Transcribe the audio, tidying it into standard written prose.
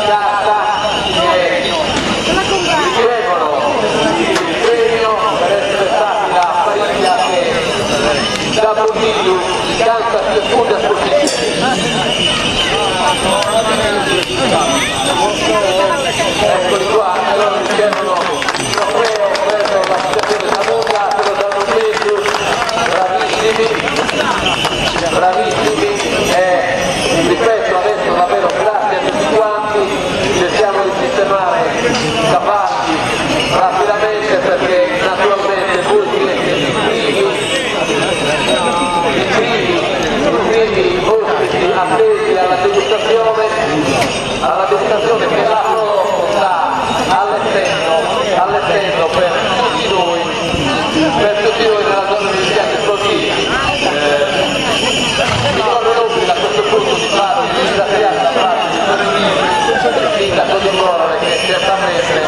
carta che ricevono il premio per essere stati la famiglia che da Bondiglio canta più scuda eccoli qua, allora ricevono il trofeo per l'associazione Samunda, quello da Bondiglio, bravissimi e ripeto adesso davvero grazie a tutti quanti, cerchiamo di sistemare cavalli rapidamente perché naturalmente voi siete i primi ospiti attesi alla degustazione che la Pro sta allestendo per tutti noi nella zona degli impianti sportivi. Mi corre l'obbligo a questo punto di farvi ringraziare da parte del sindaco di Morone che certamente